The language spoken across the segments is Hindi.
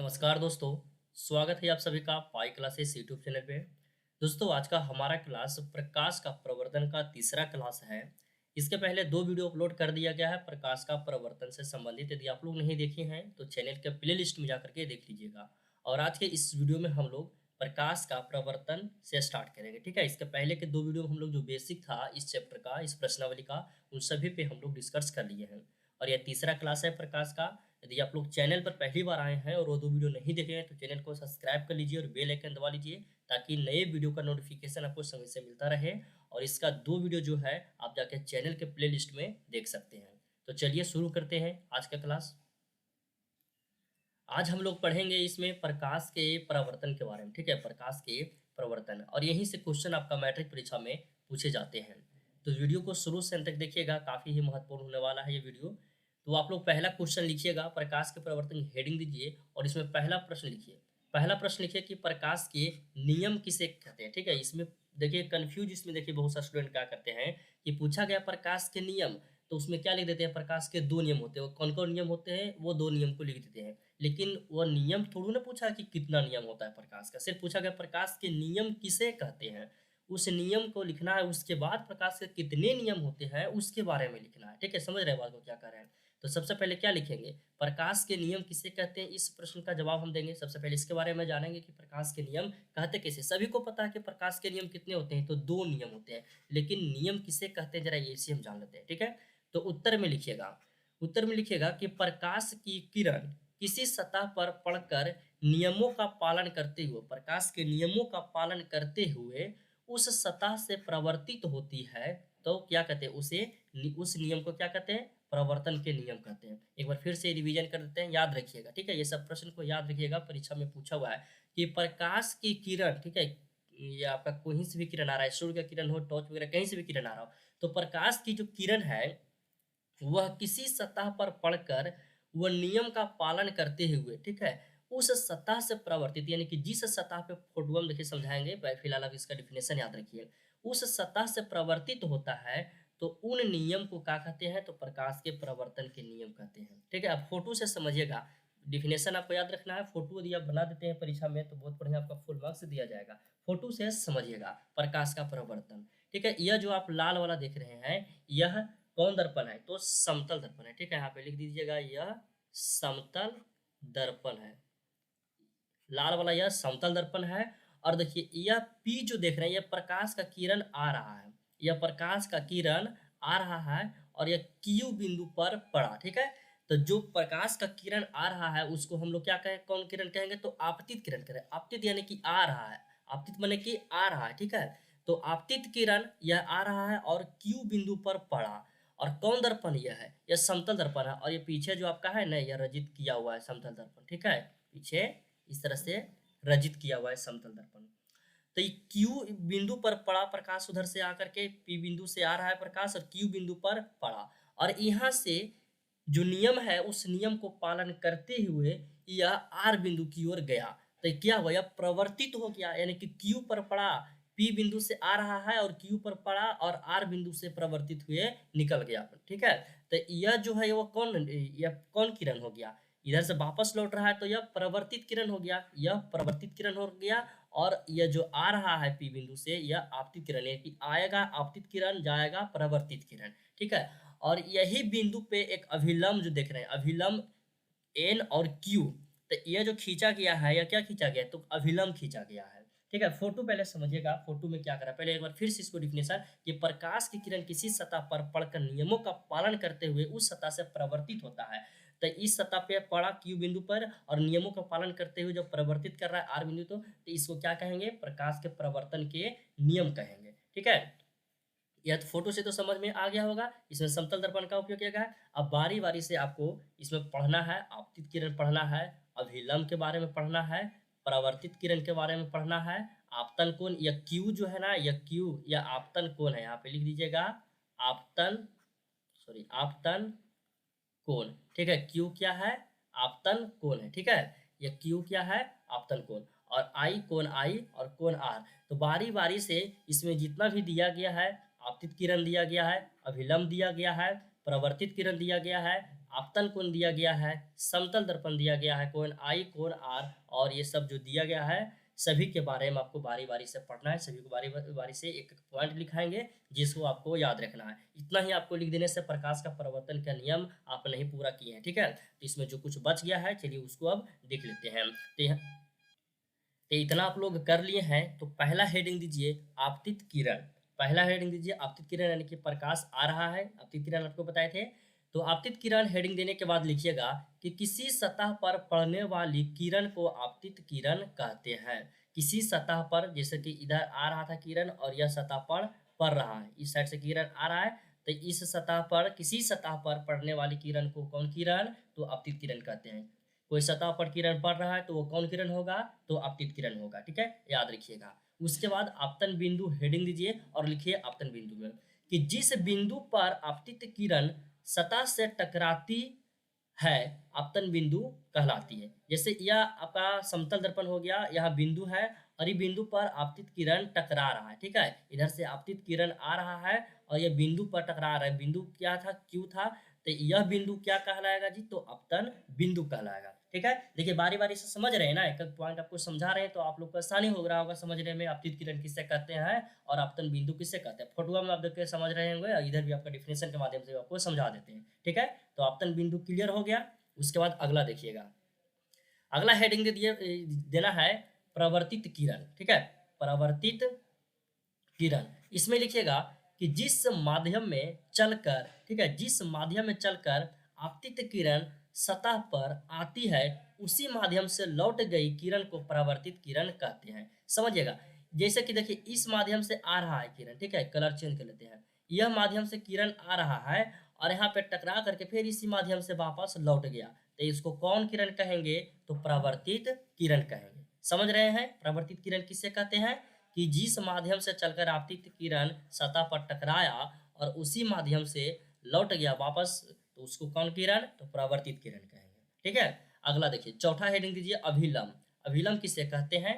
नमस्कार दोस्तों, स्वागत है आप सभी का पाई क्लासेस यूट्यूब चैनल पे। दोस्तों आज का हमारा क्लास प्रकाश का प्रवर्तन का तीसरा क्लास है। इसके पहले दो वीडियो अपलोड कर दिया गया है प्रकाश का प्रवर्तन से संबंधित। यदि आप लोग नहीं देखे हैं तो चैनल के प्ले लिस्ट में जाकर के देख लीजिएगा। और आज के इस वीडियो में हम लोग प्रकाश का प्रवर्तन से स्टार्ट करेंगे। ठीक है, इसके पहले के दो वीडियो में हम लोग जो बेसिक था इस चैप्टर का, इस प्रश्नावली का, उन सभी पे हम लोग डिस्कस कर लिए हैं। और यह तीसरा क्लास है प्रकाश का। यदि आप लोग चैनल पर पहली बार आए हैं और वो दो वीडियो नहीं देखे हैं तो चैनल को सब्सक्राइब कर लीजिए और बेल आइकन दबा लीजिए ताकि नए वीडियो का नोटिफिकेशन आपको समय से मिलता रहे। और इसका दो वीडियो जो है आप जाके चैनल के प्ले लिस्ट में देख सकते हैं। तो चलिए शुरू करते हैं आज का क्लास। आज हम लोग पढ़ेंगे इसमें प्रकाश के प्रवर्तन के बारे में। ठीक है, प्रकाश के प्रवर्तन, और यहीं से क्वेश्चन आपका मैट्रिक परीक्षा में पूछे जाते हैं। तो वीडियो को शुरू से अंत तक देखिएगा, काफ़ी ही महत्वपूर्ण होने वाला है ये वीडियो। तो आप लोग पहला क्वेश्चन लिखिएगा, प्रकाश के प्रवर्तन हेडिंग दीजिए और इसमें पहला प्रश्न लिखिए। पहला प्रश्न लिखिए कि प्रकाश के नियम किसे कहते हैं। ठीक है, इसमें देखिए कन्फ्यूज, इसमें देखिए बहुत सारे स्टूडेंट क्या करते हैं कि पूछा गया प्रकाश के नियम, तो उसमें क्या लिख देते हैं, प्रकाश के दो नियम होते हैं। वो कौन कौन नियम होते हैं, वो दो नियम को लिख देते हैं। लेकिन वो नियम थोड़ी ना पूछा कि कितना नियम होता है प्रकाश का, सिर्फ पूछा गया प्रकाश के नियम किसे कहते हैं। उस नियम को लिखना है, उसके बाद प्रकाश के कितने नियम होते हैं उसके बारे में लिखना है। ठीक है, समझ रहे हैं बात को क्या कर रहे हैं। तो सबसे पहले क्या लिखेंगे, प्रकाश के नियम किसे कहते हैं, इस प्रश्न का जवाब हम देंगे। सबसे पहले इसके बारे में जानेंगे कि प्रकाश के नियम कहते किसे। सभी को पता है कि प्रकाश के नियम कितने होते हैं, तो दो नियम होते हैं, लेकिन नियम किसे कहते हैं जरा ये इसी हम जान लेते हैं। ठीक है, तो उत्तर में लिखिएगा, उत्तर में लिखिएगा कि प्रकाश की किरण किसी सतह पर पड़कर नियमों का पालन करते हुए, प्रकाश के नियमों का पालन करते हुए उस सतह से प्रवर्तित होती है, तो क्या कहते हैं उसे, उस नियम को क्या कहते हैं, प्रवर्तन के नियम कहते हैं। एक बार फिर से रिवीजन कर देते हैं, याद रखिएगा। ठीक है, ये सब प्रश्न को याद रखिएगा, परीक्षा में पूछा हुआ है कि प्रकाश की किरण, ठीक है, ये आपका कहीं से भी किरण आ रहा है, सूर्य का किरण हो, टॉर्च वगैरह कहीं से भी किरण आ रहा हो, तो प्रकाश की जो किरण है वह किसी सतह पर पड़कर वह नियम का पालन करते हुए, ठीक है, उस सतह से प्रवर्तित, यानी कि जिस सतह पे फोटो हम देखिए समझाएंगे, फिलहाल आप इसका डिफिनेशन याद रखिए। उस सतह से प्रवर्तित होता है तो उन नियम को क्या कहते हैं, तो प्रकाश के प्रवर्तन के नियम कहते हैं। ठीक है, आप फोटो से समझिएगा, डिफिनेशन आपको याद रखना है। फोटो यदि आप बना देते हैं परीक्षा में तो बहुत बढ़िया, आपका फुल मार्क्स दिया जाएगा। फोटो से समझिएगा प्रकाश का प्रवर्तन। ठीक है, यह जो आप लाल वाला देख रहे हैं यह कौन दर्पण है, तो समतल दर्पण है। ठीक है, यहाँ पे लिख दीजिएगा यह समतल दर्पण है, लाल वाला यह समतल दर्पण है। और देखिए यह पी जो देख रहे हैं, यह प्रकाश का किरण आ रहा है, यह प्रकाश का किरण आ रहा है और यह क्यू बिंदु पर पड़ा। ठीक है, तो जो प्रकाश का किरण आ रहा है उसको हम लोग क्या कहें, कौन किरण कहेंगे, तो आपतित किरण करें। आपतित यानी कि आ रहा है, आपतित माने कि आ रहा है। ठीक है, तो आपतित किरण यह आ रहा है और क्यू बिंदु पर पड़ा। और कौन दर्पण यह है, यह समतल दर्पण है। और ये पीछे जो आपका है ना, यह रजित किया हुआ है समतल दर्पण। ठीक है, पीछे इस तरह से रजित किया हुआ है समतल दर्पण। तो ये क्यू बिंदु पर पड़ा प्रकाश, उधर से आकर के पी बिंदु से आ रहा है प्रकाश और क्यू बिंदु पर पड़ा, और यहाँ से जो नियम है उस नियम को पालन करते हुए यह आर बिंदु की ओर गया। तो क्या हुआ, यह प्रवर्तित हो गया, यानी कि क्यू पर पड़ा, पी बिंदु से आ रहा है और क्यू पर पड़ा और आर बिंदु से प्रवर्तित हुए निकल गया। ठीक है, तो यह जो है वो कौन, यह कौन किरण हो गया, इधर से वापस लौट रहा है तो यह प्रवर्तित किरण हो गया, यह प्रवर्तित किरण हो गया। और यह जो आ रहा है पी बिंदु से यह आपतित किरण, यानी कि आएगा आपतित किरण, जाएगा प्रवर्तित किरण। ठीक है, और यही बिंदु पे एक अभिलंब जो देख रहे हैं, अभिलंब एन और क्यू, तो यह जो खींचा गया है, यह क्या खींचा गया है, तो अभिलंब खींचा गया है। ठीक है, फोटो पहले समझिएगा, फोटो में क्या करा, पहले एक बार फिर से इसको डिफिनेशन कि प्रकाश की किरण किसी सतह पर पड़कर नियमों का पालन करते हुए उस सतह से प्रवर्तित होता है। तो इस सतह पे पड़ा क्यू बिंदु पर और नियमों का पालन करते हुए जब प्रवर्तित कर रहा है आर बिंदु, तो इसको क्या कहेंगे, प्रकाश के प्रवर्तन के नियम कहेंगे। ठीक है, यह तो फोटो से तो समझ में आ गया होगा, इसमें समतल दर्पण का उपयोग किया गया है। अब बारी बारी से आपको इसमें पढ़ना है, आपतित किरण पढ़ना है, अभिलंब के बारे में पढ़ना है, परावर्तित किरण के बारे में पढ़ना है, आपतन कोण, यह क्यू जो है ना, यह क्यू या आपतन कोण है, यहाँ पे लिख दीजिएगा आपतन, सॉरी आपतन कोण। ठीक है, क्यू क्या है, आपतन कोण है। ठीक है, यह क्यू क्या है, आपतन कोण, और आई कोण आई और कोण आर। तो बारी बारी से इसमें जितना भी दिया गया है, आपतित किरण दिया गया है, अभिलंब दिया गया है, प्रवर्तित किरण दिया गया है, आपतन कोण दिया गया है, समतल दर्पण दिया गया है, कोण आई कोण आर, और ये सब जो दिया गया है सभी के बारे में आपको बारी बारी से पढ़ना है, सभी को बारी बारी से एक एक पॉइंट लिखाएंगे जिसको आपको याद रखना है। इतना ही आपको लिख देने से प्रकाश का परावर्तन का नियम आप नहीं पूरा किए हैं, ठीक है। तो इसमें जो कुछ बच गया है चलिए उसको अब देख लेते हैं। तो इतना आप लोग कर लिए हैं, तो पहला हेडिंग दीजिए आपतित किरण। पहला हेडिंग दीजिए आपतित किरण, यानी कि प्रकाश आ रहा है, आपतित किरण आपको बताए थे। तो आपतित किरण हेडिंग देने के बाद लिखिएगा कि किसी सतह पर पड़ने वाली किरण को आपतित किरण कहते हैं। किसी सतह पर, जैसे कि इधर आ रहा था किरण और यह सतह पर पड़ रहा है, इस साइड से किरण आ रहा है, तो इस सतह पर, किसी सतह पर पड़ने वाली किरण को कौन किरण, तो आपतित किरण कहते हैं। कोई सतह पर किरण पड़ रहा है तो वो कौन किरण होगा, तो आपतित किरण होगा, ठीक है, याद रखिएगा। उसके बाद आपतन बिंदु हेडिंग दीजिए और लिखिए आपतन बिंदु में कि जिस बिंदु पर आपतित किरण सतह से टकराती है आपतन बिंदु कहलाती है। जैसे यह आपका समतल दर्पण हो गया, यह बिंदु है और ये बिंदु पर आपतित किरण टकरा रहा है, ठीक है, इधर से आपतित किरण आ रहा है और यह बिंदु पर टकरा रहा है। बिंदु क्या था, क्यू था, तो यह बिंदु क्या कहलाएगा जी, तो आपतन बिंदु कहलाएगा, ठीक है। देखिए बारी बारी से समझ रहे हैं ना, एक एक पॉइंट आपको समझा रहे हैं तो आप लोग को आसानी हो रहा होगा समझने में, आपतित किरण किससे कहते हैं और आपतन बिंदु किससे कहते हैं। फोटोआ में आप देख के समझ रहे होंगे, इधर भी आपका डिफिनेशन के माध्यम से आपको समझा देते हैं, ठीक है। तो आपतन बिंदु क्लियर हो गया। उसके बाद अगला देखिएगा, अगला हेडिंग दे दिए, देना है प्रवर्तित किरण, ठीक है, प्रवर्तित किरण। इसमें लिखिएगा कि जिस माध्यम में चलकर, ठीक है, जिस माध्यम में चलकर आपतित किरण सतह पर आती है उसी माध्यम से लौट गई किरण को परावर्तित किरण कहते हैं। समझिएगा, जैसे कि देखिए इस माध्यम से आ रहा है किरण, ठीक है, कलर चेंज कर लेते हैं, यह माध्यम से किरण आ रहा है और यहाँ पे टकरा करके फिर इसी माध्यम से वापस लौट गया, तो इसको कौन किरण कहेंगे, तो परावर्तित किरण कहेंगे। समझ रहे हैं, परावर्तित किरण किससे कहते हैं, कि जिस माध्यम से चलकर आपतित किरण सतह पर टकराया और उसी माध्यम से लौट गया वापस, तो उसको कौन किरण, तो परावर्तित किरण कहेंगे, ठीक है। अगला देखिए, चौथा हेडिंग दीजिए अभिलंब। अभिलंब किसे कहते हैं,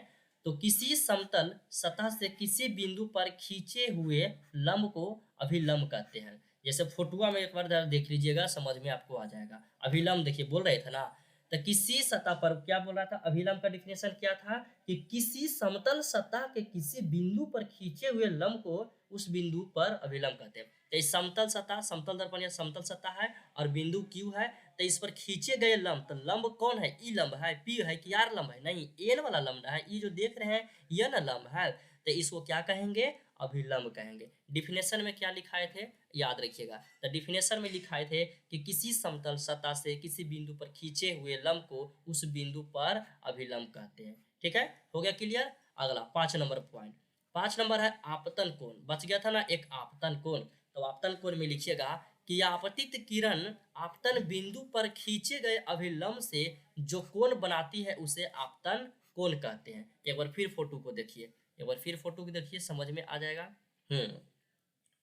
तो किसी समतल सतह से किसी बिंदु पर खींचे हुए लंब को अभिलंब कहते हैं। जैसे फोटुआ में एक बार देख लीजिएगा, समझ में आपको आ जाएगा। अभिलंब देखिए बोल रहे थे ना, तो किसी सतह पर क्या बोल रहा था, अभिलंब का डिफिनेशन क्या था, कि किसी समतल सतह के किसी बिंदु पर खींचे हुए लंब को उस बिंदु पर अभिलंब कहते हैं। तो इस समतल सतह, समतल दर्पण या समतल सतह है और बिंदु क्यू है, तो इस पर खींचे गए लंब, तो लंब कौन है, ई लंब है, पी है कि आर लंब है, नहीं, एन वाला लंब है, ये जो देख रहे हैं यह ना लंब है, तो इसको क्या कहेंगे, अभिलंब कहेंगे। डिफिनेशन में क्या लिखाए थे, याद रखिएगा, तो डिफिनेशन में लिखाए थे कि किसी समतल सतह से किसी बिंदु पर खींचे हुए लंब को उस बिंदु पर अभिलंब कहते हैं, ठीक है, हो गया क्लियर। अगला 5 नंबर पॉइंट, 5 नंबर है आपतन कोण। बच गया था ना एक आपतन कोण, तो आपतन कोण में लिखिएगा कि आपतित किरण आपतन बिंदु पर खींचे गए अभिलंब से जो कोण बनाती है उसे आपतन कोण कहते हैं। एक बार फिर फोटो को देखिए, एक बार फिर फोटो को देखिए, समझ में आ जाएगा।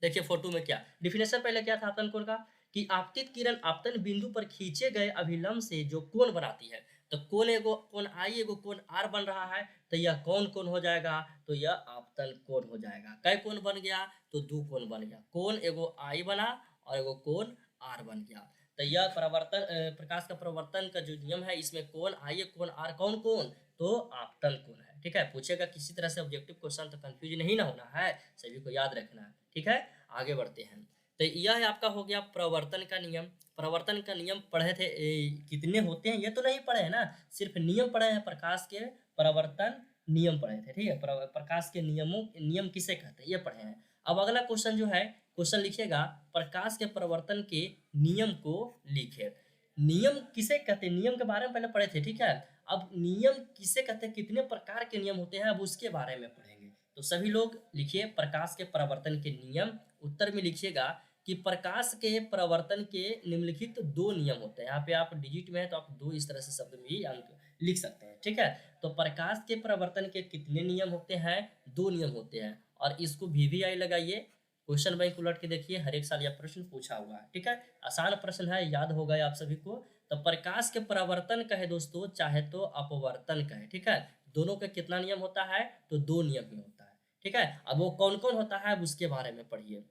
देखिए फोटो में क्या डिफिनेशन पहले क्या था आपतन कोण का, कि आपतित किरण आपतन बिंदु पर खींचे गए अभिलंब से जो कोण बनाती है, तो कोण एगो कोण आई एगो कोण आर बन रहा है, तो यह कौन कोण हो जाएगा, तो यह आपतन कोण हो जाएगा। कै कोण बन गया, तो दो कोण बन गया, कोण एगो आई बना और एगो कोण आर बन गया। तो यह परावर्तन प्रकाश का परावर्तन का जो नियम है, इसमें कोण आई कोण आर कौन कोण, तो आपतन कोण है, ठीक है। पूछेगा किसी तरह से ऑब्जेक्टिव क्वेश्चन, तो कंफ्यूज नहीं ना होना है, सभी को याद रखना है, ठीक है। आगे बढ़ते हैं, तो यह आपका हो गया प्रवर्तन का नियम। प्रवर्तन का नियम पढ़े थे, कितने होते हैं ये तो नहीं पढ़े हैं ना, सिर्फ नियम पढ़े हैं, प्रकाश के प्रवर्तन नियम पढ़े थे, ठीक है, प्रकाश के नियमों, नियम किसे कहते हैं ये पढ़े हैं। अब अगला क्वेश्चन जो है, क्वेश्चन लिखिएगा प्रकाश के प्रवर्तन के नियम को लिखे। नियम किसे कहते हैं, नियम के बारे में पहले पढ़े थे, ठीक है। अब नियम किसे कहते हैं, कितने प्रकार के नियम होते हैं, अब उसके बारे में पढ़ेंगे। तो सभी लोग लिखिए प्रकाश के परावर्तन के नियम। उत्तर में लिखिएगा कि प्रकाश के परावर्तन के निम्नलिखित 2 नियम होते हैं। यहाँ पे आप डिजिट में है तो आप 2 इस तरह से शब्द में ही अंक लिख सकते हैं, ठीक है। तो प्रकाश के परावर्तन के कितने नियम होते हैं, 2 नियम होते हैं, और इसको VVI लगाइए, क्वेश्चन बैंक उलट के देखिए, हर एक साल यह प्रश्न पूछा हुआ है, ठीक है। आसान प्रश्न है, याद होगा आप सभी को। तो प्रकाश के परावर्तन कहे दोस्तों, चाहे तो अपवर्तन कहे, ठीक है, दोनों का कितना नियम होता है, तो 2 नियम ही होता है, ठीक है। अब वो कौन कौन होता है उसके बारे में पढ़िए।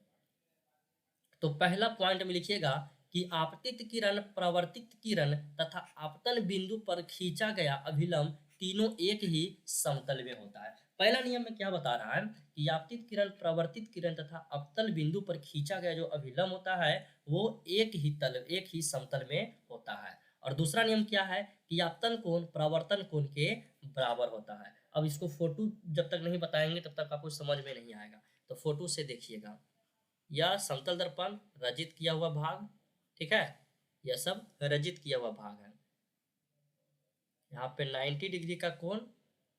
तो पहला पॉइंट में लिखिएगा कि आपतित किरण, प्रवर्तित किरण तथा आपतन बिंदु पर खींचा गया अभिलंब तीनों एक ही समतल में होता है। पहला नियम में क्या बता रहा है कि आपतित किरण, प्रवर्तित किरण तथा अपतल बिंदु पर खींचा गया जो अभिलंब होता है वो एक ही समतल में होता है। और दूसरा नियम क्या है कि आपतन कोण प्रवर्तन कोण के बराबर होता है। अब इसको फोटो जब तक नहीं बताएंगे तब तक आपको समझ में नहीं आएगा, तो फोटो से देखिएगा। यह समतल दर्पण रजित किया हुआ भाग, ठीक है, यह सब रजित किया हुआ भाग है। यहाँ पे 90 डिग्री का कोण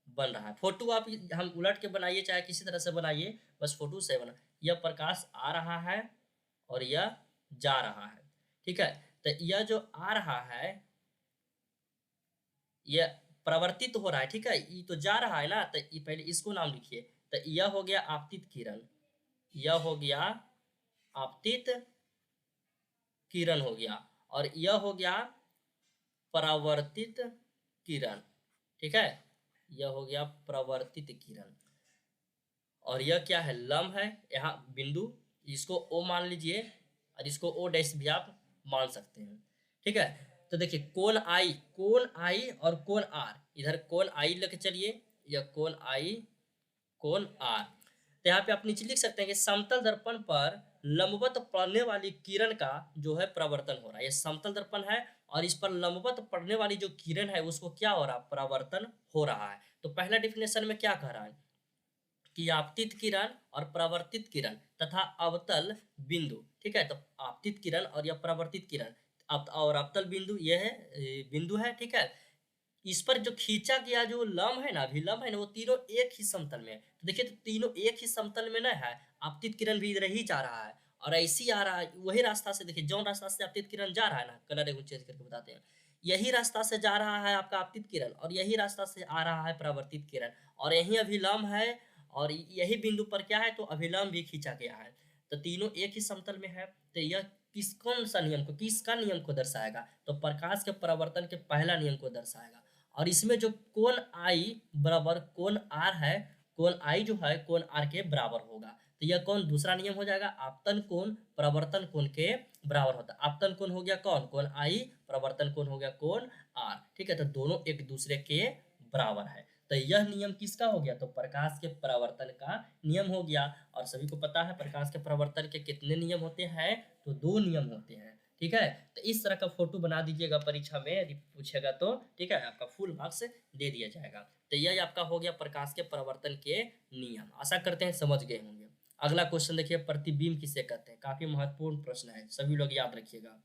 बन रहा है। फोटो आप हम उलट के बनाइए चाहे किसी तरह से बनाइए, बस फोटो से बना। यह प्रकाश आ रहा है और यह जा रहा है, ठीक है। तो यह जो आ रहा है यह प्रवर्तित हो रहा है, ठीक है, ये तो जा रहा है ना, तो ये पहले इसको नाम लिखिए। तो यह हो गया आपतित किरण, यह हो गया आपतित किरण हो गया, और यह हो गया परावर्तित किरण, ठीक है, यह हो गया प्रवर्तित किरण। और यह क्या है, लंब है, यहाँ बिंदु, इसको ओ मान लीजिए और इसको ओ डैश भी आप मान सकते हैं, ठीक है। तो देखिए कोण आई और कोण आर, इधर कोण आई लेके चलिए, यह कोण आई कोण आर। तो यहाँ पे आप नीचे लिख सकते हैं कि समतल दर्पण पर लंबवत पड़ने वाली किरण का जो है प्रवर्तन हो रहा है। ये समतल दर्पण है और इस पर लंबवत पड़ने वाली जो किरण है उसको क्या हो रहा है, प्रवर्तन हो रहा है। तो पहला डिफिनेशन में क्या कह रहा है कि आपतित किरण और प्रवर्तित किरण तथा अवतल बिंदु, ठीक है। तो आपतित किरण और यह प्रवर्तित किरण और अवतल बिंदु, यह है बिंदु है, ठीक है। इस पर जो खींचा गया जो लंब है ना, अभिलंब है ना, वो तीनों एक ही समतल में है। तो देखिए तो तीनों एक ही समतल में ना है, आपतित किरण भी इधर ही जा रहा है और ऐसे ही आ रहा है, वही रास्ता से, देखिए जो रास्ता से आपतित किरण जा रहा है ना, कलर एक चेंज करके बताते हैं, यही रास्ता से जा रहा है आपका आपतित किरण और यही रास्ता से आ रहा है प्रवर्तित किरण, और यही अभिलंब है और यही बिंदु पर क्या है, तो अभिलंब भी खींचा गया है। तो तीनों एक ही समतल में है। तो यह कौन सा नियम को, किसका नियम को दर्शाएगा, तो प्रकाश के परावर्तन के पहला नियम को दर्शाएगा। और इसमें जो कोण आई बराबर कोण आर है, कोण आई जो है कोण आर के बराबर होगा। तो यह कौन दूसरा नियम हो जाएगा, आपतन कोण प्रवर्तन कोण के बराबर होता है। आपतन कोण हो गया कौन, कोण आई, प्रवर्तन कोण हो गया कोण आर, ठीक है। तो दोनों एक दूसरे के बराबर है। तो यह नियम किसका हो गया, तो प्रकाश के परावर्तन का नियम हो गया। और सभी को पता है प्रकाश के परावर्तन के कितने नियम होते हैं, तो 2 नियम होते हैं, ठीक है। तो इस तरह का फोटो बना दीजिएगा परीक्षा में यदि पूछेगा तो, ठीक है, आपका फुल मार्क्स दे दिया जाएगा। तो यह आपका हो गया प्रकाश के परावर्तन के नियम। आशा करते हैं समझ गए होंगे। अगला क्वेश्चन देखिए, प्रतिबिंब किसे कहते हैं, काफी महत्वपूर्ण प्रश्न है, सभी लोग याद रखिएगा।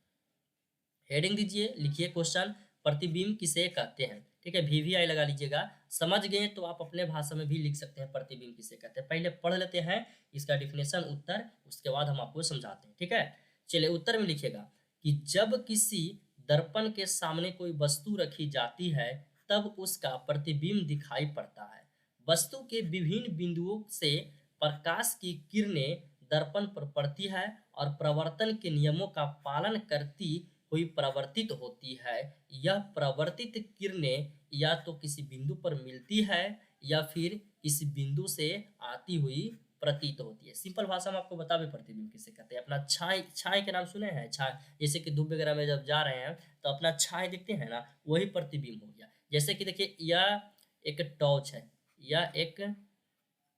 हेडिंग दीजिए, लिखिए क्वेश्चन, प्रतिबिंब किसे कहते हैं, ठीक है, VVI लगा लीजिएगा। समझ गए तो आप अपने भाषा में भी लिख सकते हैं प्रतिबिंब किसे कहते हैं। पहले पढ़ लेते हैं इसका डिफिनेशन उत्तर, उसके बाद हम आपको समझाते हैं, ठीक है। चलिए उत्तर में लिखिएगा कि जब किसी दर्पण के सामने कोई वस्तु रखी जाती है तब उसका प्रतिबिंब दिखाई पड़ता है। वस्तु के विभिन्न बिंदुओं से प्रकाश की किरणें दर्पण पर पड़ती है और प्रवर्तन के नियमों का पालन करती हुई प्रवर्तित होती है। यह प्रवर्तित किरणें या तो किसी बिंदु पर मिलती है या फिर किसी बिंदु से आती हुई प्रतीत होती है। सिंपल भाषा में आपको बता भी प्रतिबिंब किसे कहते हैं। अपना छाई, छाई के नाम सुने हैं, छाई, जैसे कि धूप वगैरह में जब जा रहे हैं तो अपना छाई दिखते हैं ना, वही प्रतिबिंब हो गया। जैसे कि देखिए यह एक टॉर्च है, यह एक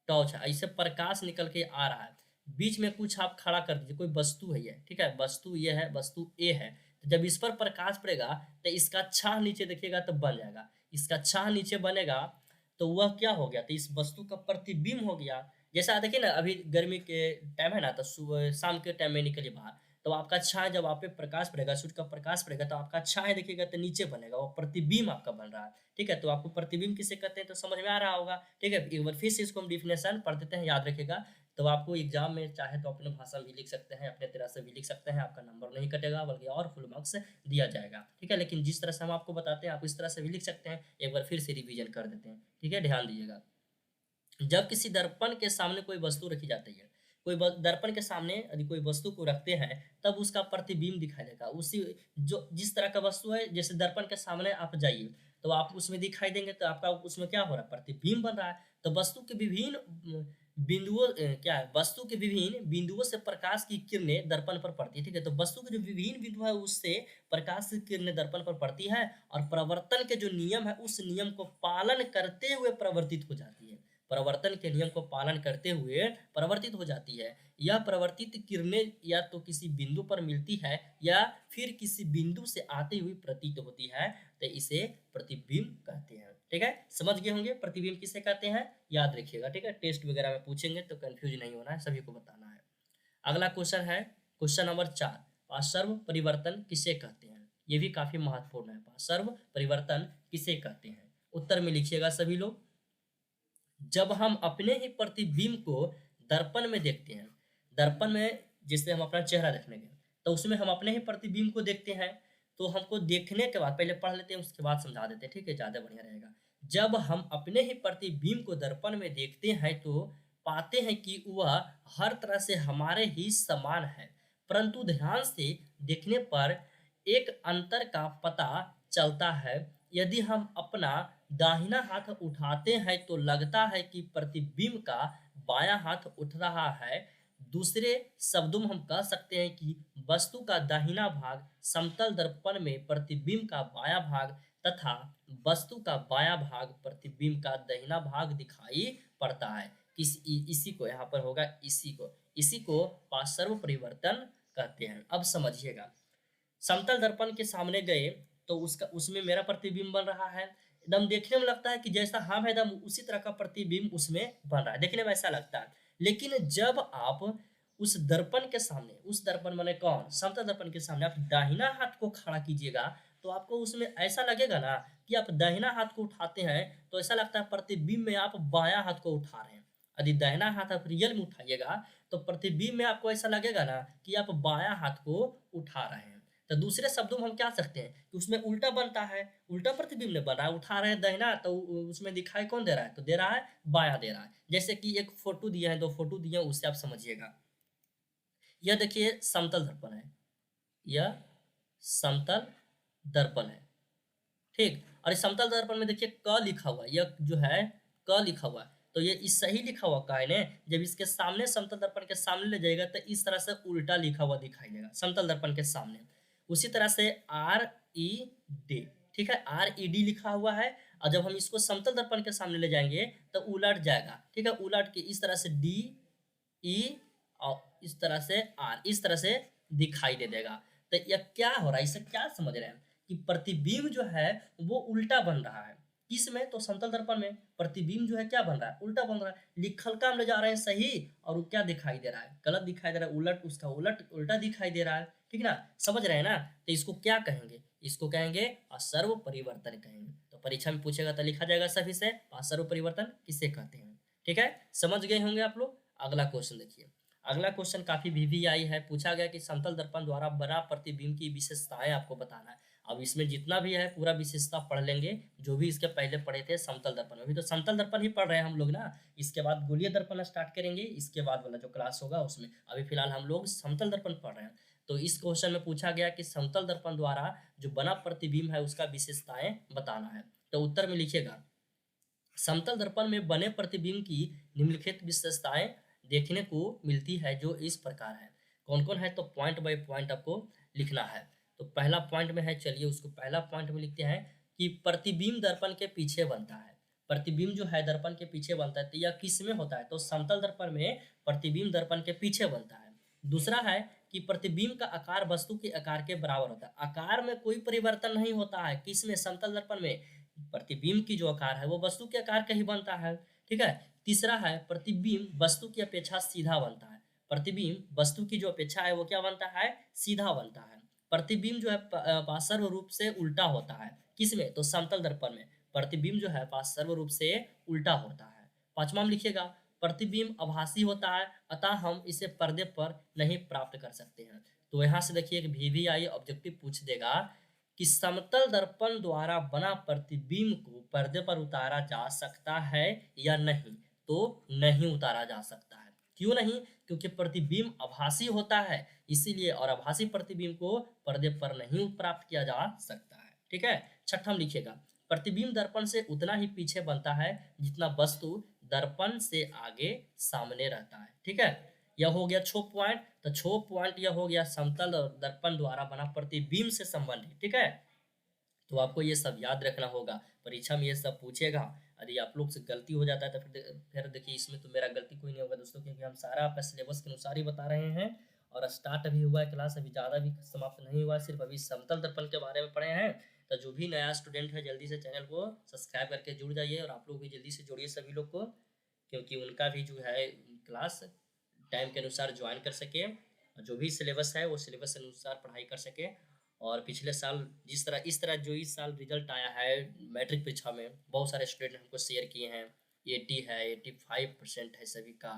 टॉर्च है, ऐसे प्रकाश निकल के आ रहा है, बीच में कुछ आप खड़ा कर दीजिए, कोई वस्तु है ये, ठीक है, वस्तु ये है, वस्तु ए है। तो जब इस पर प्रकाश पड़ेगा तो इसका छाह नीचे देखिएगा तो बन जाएगा, इसका छाह नीचे बनेगा तो वह क्या हो गया, तो इस वस्तु का प्रतिबिंब हो गया। जैसा देखिए ना अभी गर्मी के टाइम है ना, तो सुबह शाम के टाइम में निकलिए बाहर, तो आपका छाया जब आप पे प्रकाश पड़ेगा, सूर्य का प्रकाश पड़ेगा, तो आपका छाया देखिएगा तो नीचे बनेगा, वो प्रतिबिंब आपका बन रहा है, ठीक है। तो आपको प्रतिबिंब किसे कहते हैं तो समझ में आ रहा होगा, ठीक है। एक बार फिर से इसको हम डिफिनेशन पढ़ देते हैं, याद रखिएगा। तो आपको एग्जाम में चाहे तो अपने भाषा में भी लिख सकते हैं, अपने तरह से भी लिख सकते हैं, आपका नंबर नहीं कटेगा बल्कि और फुल मार्क्स दिया जाएगा, ठीक है। लेकिन जिस तरह से हम आपको बताते हैं आप इस तरह से भी लिख सकते हैं। एक बार फिर से रिवीजन कर देते हैं, ठीक है, ध्यान दीजिएगा। जब किसी दर्पण के सामने कोई वस्तु रखी जाती है, कोई दर्पण के सामने यदि कोई वस्तु को रखते हैं तब उसका प्रतिबिंब दिखाई देगा। उसी जो जिस तरह का वस्तु है, जैसे दर्पण के सामने आप जाइए तो आप उसमें दिखाई देंगे, तो आपका उसमें क्या हो रहा है, प्रतिबिंब बन रहा है। तो वस्तु के विभिन्न बिंदुओं क्या है, वस्तु के विभिन्न बिंदुओं से प्रकाश की किरणें दर्पण पर पड़ती है, ठीक है। तो वस्तु के जो विभिन्न बिंदु है उससे प्रकाश की किरणें दर्पण पर पड़ती है और प्रवर्तन के जो नियम है उस नियम को पालन करते हुए प्रवर्तित हो जाती है। प्रवर्तन के नियम को पालन करते हुए प्रवर्तित हो जाती है। यह प्रवर्तित किरणें या तो किसी बिंदु पर मिलती है या फिर किसी बिंदु से आती हुई प्रतीत होती है, तो इसे प्रतिबिंब कहते हैं। ठीक है, समझ गए होंगे प्रतिबिंब किसे कहते हैं, याद रखिएगा। ठीक है, टेस्ट वगैरह में पूछेंगे तो कंफ्यूज नहीं होना है, सभी को बताना है। अगला क्वेश्चन है क्वेश्चन नंबर 4, पार्श्व परिवर्तन किसे कहते हैं। ये भी काफी महत्वपूर्ण है, पार्श्व परिवर्तन किसे कहते हैं। उत्तर में लिखिएगा सभी लोग। जब हम अपने ही प्रतिबिंब को दर्पण में देखते हैं, दर्पण में जिससे हम अपना चेहरा देखने गए तो उसमें हम अपने ही प्रतिबिंब को देखते हैं, तो हमको देखने के बाद पहले पढ़ लेते हैं उसके बाद समझा देते हैं, ठीक है, ज्यादा बढ़िया रहेगा। जब हम अपने ही प्रतिबिंब को दर्पण में देखते हैं तो पाते हैं कि वह हर तरह से हमारे ही समान है, परंतु ध्यान से देखने पर एक अंतर का पता चलता है। यदि हम अपना दाहिना हाथ उठाते हैं तो लगता है कि प्रतिबिंब का बायां हाथ उठ रहा है। दूसरे शब्दों में हम कह सकते हैं कि वस्तु का दाहिना भाग समतल दर्पण में प्रतिबिंब का बायां भाग तथा वस्तु का बायां भाग प्रतिबिंब का दाहिना भाग दिखाई पड़ता है। इसी को यहाँ पर होगा, इसी को पार्श्व परिवर्तन कहते हैं। अब समझिएगा, समतल दर्पण के सामने गए तो उसमें मेरा प्रतिबिंब बन रहा है, एकदम देखने में लगता है कि जैसा हम है एकदम उसी तरह का प्रतिबिंब उसमें बन रहा है, देखने में ऐसा लगता है। लेकिन जब आप उस दर्पण के सामने, उस दर्पण माने कौन, समतल दर्पण के सामने आप दाहिना हाथ को खड़ा कीजिएगा तो आपको उसमें ऐसा लगेगा ना कि आप दाहिना हाथ को उठाते हैं तो ऐसा लगता है प्रतिबिंब में आप बायां हाथ को उठा रहे हैं। यदि दाहिना हाथ आप रियल में उठाइएगा तो प्रतिबिंब में आपको ऐसा लगेगा ना कि आप बायां हाथ को उठा रहे हैं। तो दूसरे शब्दों में हम क्या सकते हैं कि उसमें उल्टा बनता है, उल्टा प्रतिबिंब ने बना, उठा रहे हैं दाहिना तो उसमें दिखाई कौन दे रहा है, तो दे रहा है बायां दे रहा है। जैसे कि एक फोटो दिया है, दो फोटो दिया है, उससे आप समझिएगा। यह देखिए समतल दर्पण है, यह समतल दर्पण है, ठीक। और इस समतल दर्पण में देखिए क लिखा हुआ, यह जो है क लिखा हुआ, तो ये इस सही लिखा हुआ का है ने, जब इसके सामने समतल दर्पण के सामने ले जाएगा तो इस तरह से उल्टा लिखा हुआ दिखाई देगा समतल दर्पण के सामने। उसी तरह से RED, ठीक है, RED लिखा हुआ है, और जब हम इसको समतल दर्पण के सामने ले जाएंगे तो उलट जाएगा, ठीक है, उलट के इस तरह से DE और इस तरह से R, इस तरह से दिखाई दे देगा। तो यह क्या हो रहा है, इससे क्या समझ रहे हैं कि प्रतिबिंब जो है वो उल्टा बन रहा है। किसमें, तो समतल दर्पण में प्रतिबिंब जो है क्या बन रहा है, उल्टा बन रहा है। लिखल का हम ले जा रहे हैं सही और वो क्या दिखाई दे रहा है, गलत दिखाई दे रहा है, उलट, उसका उलट उल्टा दिखाई दे रहा है, ठीक ना, समझ रहे हैं ना। तो इसको क्या कहेंगे, इसको कहेंगे पार्श्व परिवर्तन कहेंगे। तो परीक्षा में पूछेगा तो लिखा जाएगा सभी से पार्श्व परिवर्तन किसे कहते हैं। ठीक है, समझ गए होंगे आप लोग। अगला क्वेश्चन देखिए, अगला क्वेश्चन काफी VVI है, पूछा गया कि समतल दर्पण द्वारा बना प्रतिबिंब की विशेषताएं आपको बताना है। अब इसमें जितना भी है पूरा विशेषता पढ़ लेंगे, जो भी इसके पहले पढ़े थे समतल दर्पण में, भी तो समतल दर्पण ही पढ़ रहे हैं हम लोग ना। इसके बाद गोलीय दर्पण स्टार्ट करेंगे, इसके बाद वाला जो क्लास होगा उसमें। अभी फिलहाल हम लोग समतल दर्पण पढ़ रहे हैं। तो इस क्वेश्चन में पूछा गया कि समतल दर्पण द्वारा जो बना प्रतिबिंब है उसका विशेषताएं बताना है। तो उत्तर में लिखिएगा, समतल दर्पण में बने प्रतिबिंब की निम्नलिखित विशेषताएं देखने को मिलती है जो इस प्रकार है। कौन कौन है, तो पॉइंट बाय पॉइंट आपको लिखना है। तो पहला पॉइंट में है, चलिए उसको पहला पॉइंट में लिखते हैं कि प्रतिबिंब दर्पण के पीछे बनता है। प्रतिबिंब जो है दर्पण के पीछे बनता है, तो यह किस में होता है, तो समतल दर्पण में प्रतिबिंब दर्पण के पीछे बनता है। दूसरा है कि प्रतिबिंब का आकार वस्तु के आकार के बराबर होता है, आकार में कोई परिवर्तन नहीं होता है, किसमें, समतल दर्पण में। प्रतिबिंब की जो आकार है वो वस्तु के आकार का ही बनता है, ठीक है। तीसरा है प्रतिबिंब वस्तु की अपेक्षा सीधा बनता है, प्रतिबिंब वस्तु की जो अपेक्षा है वो क्या बनता है, सीधा बनता है। प्रतिबिंब जो है पार्श्व रूप से उल्टा होता है, किसमें, तो समतल दर्पण में प्रतिबिंब जो है पार्श्व रूप से उल्टा होता है। पांचवा में लिखिएगा, प्रतिबिंब आभासी होता है, अतः हम इसे पर्दे पर नहीं प्राप्त कर सकते हैं। तो यहाँ से देखिए एक VVI ऑब्जेक्टिव पूछ देगा कि समतल दर्पण द्वारा बना प्रतिबिंब को पर्दे पर उतारा जा सकता है या नहीं, तो नहीं उतारा जा सकता है। क्यों नहीं, क्योंकि प्रतिबिंब आभासी होता है इसीलिए, और आभासी प्रतिबिंब को पर्दे पर नहीं प्राप्त किया जा सकता है, ठीक है। छठा लिखिएगा, प्रतिबिंब दर्पण से उतना ही पीछे बनता है जितना वस्तु दर्पण से आगे सामने रहता है। ठीक है, यह हो गया छो पॉइंट। तो छो पॉइंट यह हो गया समतल और दर्पण द्वारा बना प्रतिबिंब से संबंधित। ठीक है, तो आपको ये सब याद रखना होगा, परीक्षा में ये सब पूछेगा। यदि आप लोग से गलती हो जाता है तो फिर देखिए इसमें तो मेरा गलती कोई नहीं होगा दोस्तों, क्योंकि हम सारा आपका सिलेबस के अनुसार ही बता रहे हैं। और स्टार्ट अभी हुआ है क्लास, अभी ज़्यादा भी समाप्त नहीं हुआ, सिर्फ अभी समतल दर्पण के बारे में पढ़े हैं। तो जो भी नया स्टूडेंट है जल्दी से चैनल को सब्सक्राइब करके जुड़ जाइए, और आप लोग भी जल्दी से जुड़िए सभी लोग को, क्योंकि उनका भी जो है क्लास टाइम के अनुसार ज्वाइन कर सके, और जो भी सिलेबस है वो सिलेबस के अनुसार पढ़ाई कर सके। और पिछले साल जिस तरह इस तरह जो इस साल रिजल्ट आया है मैट्रिक परीक्षा में, बहुत सारे स्टूडेंट हमको शेयर किए हैं, 80 है, 85% है सभी का।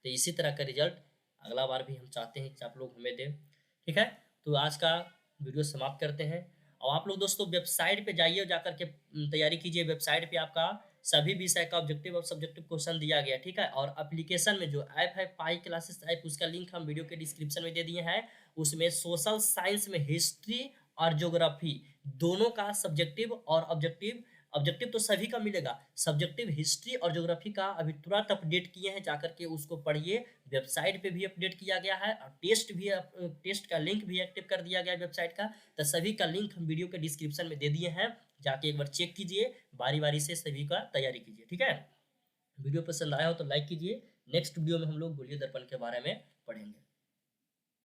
तो इसी तरह का रिजल्ट अगला बार भी हम चाहते हैं कि आप लोग हमें दें। ठीक है, तो आज का वीडियो समाप्त करते हैं। और आप लोग दोस्तों वेबसाइट पे जाइए, जाकर के तैयारी कीजिए। वेबसाइट पे आपका सभी विषय का ऑब्जेक्टिव और सब्जेक्टिव क्वेश्चन दिया गया। ठीक है, और एप्लीकेशन में जो ऐप है पाई क्लासेस ऐप, उसका लिंक हम वीडियो के डिस्क्रिप्शन में दे दिए हैं। उसमें सोशल साइंस में हिस्ट्री और ज्योग्राफी दोनों का सब्जेक्टिव और ऑब्जेक्टिव, ऑब्जेक्टिव तो सभी का मिलेगा, सब्जेक्टिव हिस्ट्री और ज्योग्राफी का अभी तुरंत अपडेट किए हैं, जाकर के उसको पढ़िए। वेबसाइट पे भी अपडेट किया गया है, और टेस्ट का लिंक भी एक्टिव कर दिया गया है वेबसाइट का। तो सभी का लिंक हम वीडियो के डिस्क्रिप्शन में दे दिए हैं, जाके एक बार चेक कीजिए, बारी बारी से सभी का तैयारी कीजिए। ठीक है, वीडियो पसंद आया हो तो लाइक कीजिए। नेक्स्ट वीडियो में हम लोग गोलीय दर्पण के बारे में पढ़ेंगे।